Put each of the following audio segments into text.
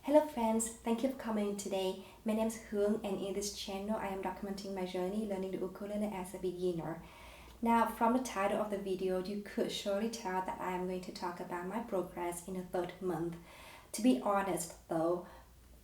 Hello friends, thank you for coming today. My name is Hương and in this channel I am documenting my journey learning the ukulele as a beginner. Now from the title of the video you could surely tell that I am going to talk about my progress in the third month. To be honest though,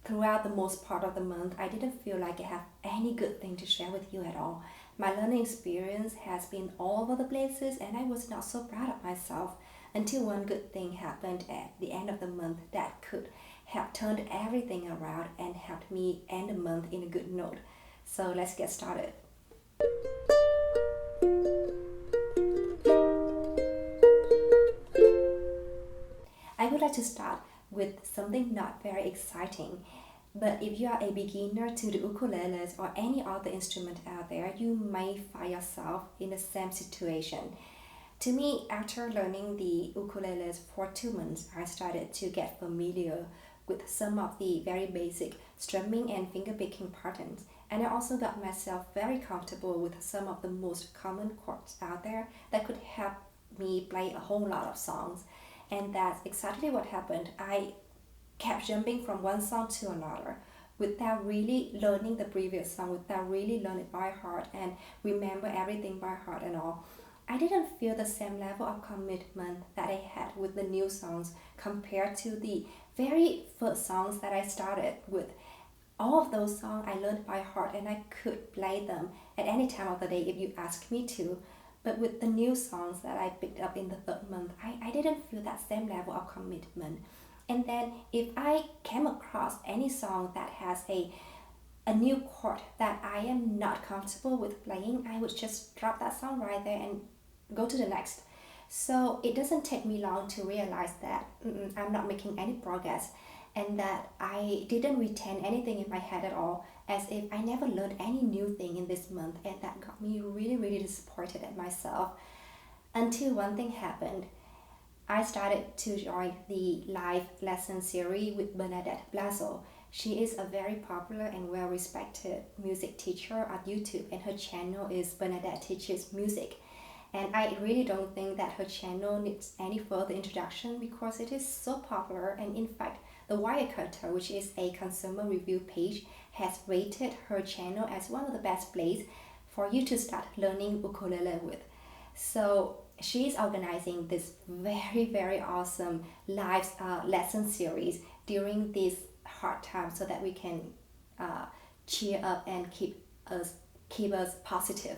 throughout the most part of the month I didn't feel like I have any good thing to share with you at all. My learning experience has been all over the places and I was not so proud of myself until one good thing happened at the end of the month that could have turned everything around and helped me end the month in a good note. So let's get started. I would like to start with something not very exciting. But if you are a beginner to the ukuleles or any other instrument out there, you may find yourself in the same situation. To me, after learning the ukuleles for 2 months, I started to get familiar with some of the very basic strumming and fingerpicking patterns, and I also got myself very comfortable with some of the most common chords out there that could help me play a whole lot of songs. And that's exactly what happened. I kept jumping from one song to another without really learning the previous song, without really learning it by heart and remember everything by heart and all. I didn't feel the same level of commitment that I had with the new songs compared to the very first songs that I started with. All of those songs I learned by heart and I could play them at any time of the day if you ask me to. But with the new songs that I picked up in the third month, I didn't feel that same level of commitment. And then if I came across any song that has a new chord that I am not comfortable with playing, I would just drop that song right there and go to the next. So it doesn't take me long to realize that I'm not making any progress and that I didn't retain anything in my head at all, as if I never learned any new thing in this month, and that got me really disappointed at myself. Until one thing happened. I started to join the live lesson series with Bernadette Blazo. She is a very popular and well-respected music teacher on YouTube, and her channel is Bernadette Teaches Music. And I really don't think that her channel needs any further introduction because it is so popular, and in fact, the Wirecutter, which is a consumer review page, has rated her channel as one of the best places for you to start learning ukulele with. So she is organizing this very awesome live lesson series during this hard time so that we can cheer up and keep us positive.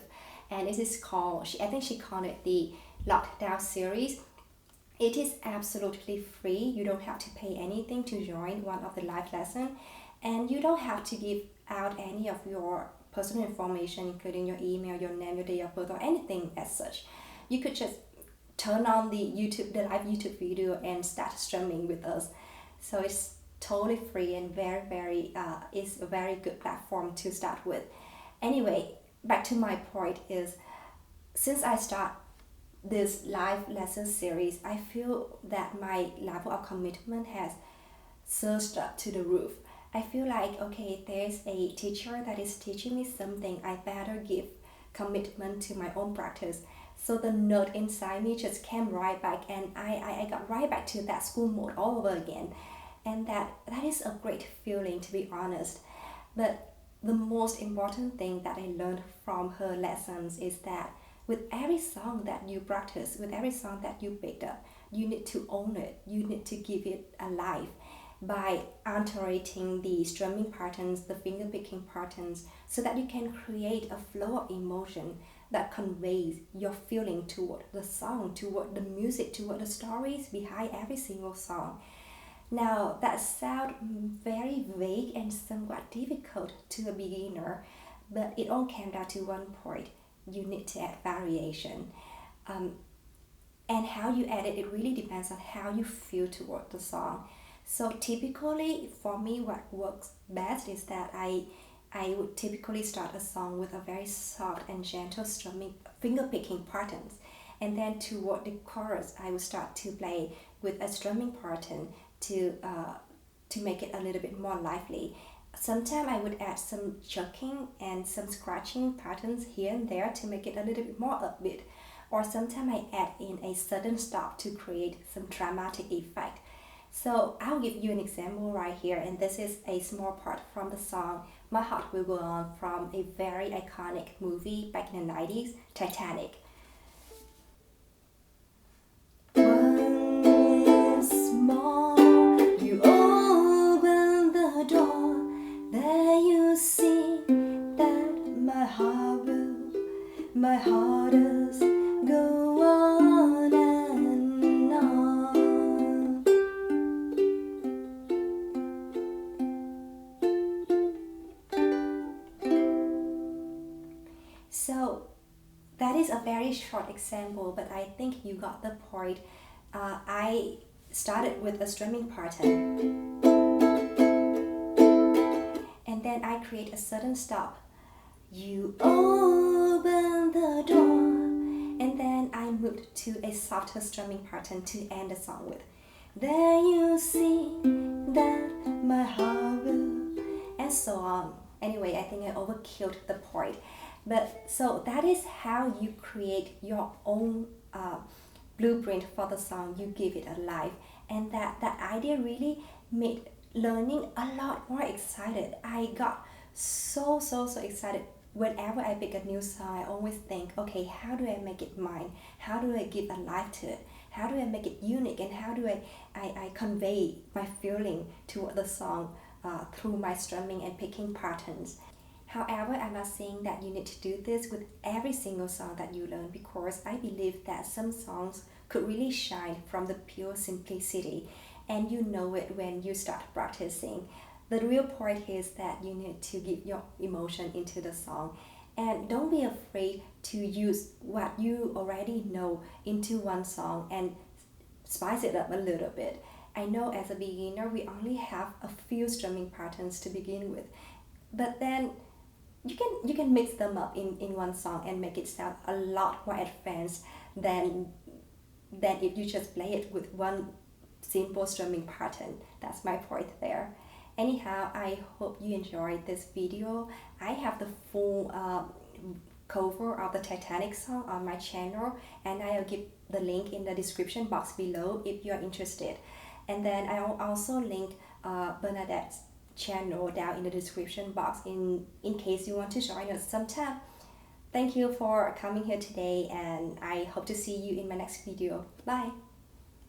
And it is called, I think she called it the lockdown series. It is absolutely free. You don't have to pay anything to join one of the live lessons, and you don't have to give out any of your personal information, including your email, your name, your date of birth, or anything as such. You could just turn on the live YouTube video and start streaming with us. So it's totally free and is a very good platform to start with. Anyway, back to my point is, since I start this live lesson series, I feel that my level of commitment has surged up to the roof. I feel like, okay, there's a teacher that is teaching me something, I better give commitment to my own practice. So the nerd inside me just came right back, and I got right back to that school mode all over again. And that is a great feeling, to be honest. But the most important thing that I learned from her lessons is that with every song that you practice, with every song that you picked up, you need to own it. You need to give it a life by altering the strumming patterns, the finger picking patterns, so that you can create a flow of emotion that conveys your feeling toward the song, toward the music, toward the stories behind every single song. Now that sounds very vague and somewhat difficult to a beginner, but it all came down to one point. You need to add variation. And how you add it really depends on how you feel toward the song. So typically for me what works best is that I would typically start a song with a very soft and gentle strumming finger picking patterns, and then toward the chorus I would start to play with a strumming pattern to make it a little bit more lively. Sometimes I would add some jerking and some scratching patterns here and there to make it a little bit more upbeat, or sometimes I add in a sudden stop to create some dramatic effect. So I'll give you an example right here, and this is a small part from the song My Heart Will Go On from a very iconic movie back in the 90s, Titanic. Once more, you open the door, there you see that my heart does go on and on. So that is a very short example, but I think you got the point. I started with a strumming pattern, and then I create a sudden stop. You open the door, and then I moved to a softer strumming pattern to end the song with. There you see that my heart will, and so on. Anyway, I think I overkilled the point. But so that is how you create your own blueprint for the song. You give it a life, and that idea really made learning a lot more excited. I got so excited. Whenever I pick a new song, I always think, okay, how do I make it mine? How do I give a life to it? How do I make it unique? And how do I convey my feeling toward the song through my strumming and picking patterns? However, I'm not saying that you need to do this with every single song that you learn, because I believe that some songs could really shine from the pure simplicity, and you know it when you start practicing. The real point is that you need to give your emotion into the song, and don't be afraid to use what you already know into one song and spice it up a little bit. I know as a beginner we only have a few strumming patterns to begin with, but then you can mix them up in one song and make it sound a lot more advanced than if you just play it with one simple strumming pattern. That's my point there. Anyhow, I hope you enjoyed this video. I have the full cover of the Titanic song on my channel, and I'll give the link in the description box below if you are interested. And then I'll also link Bernadette's channel down in the description box in case you want to join us sometime. Thank you for coming here today, and I hope to see you in my next video. Bye!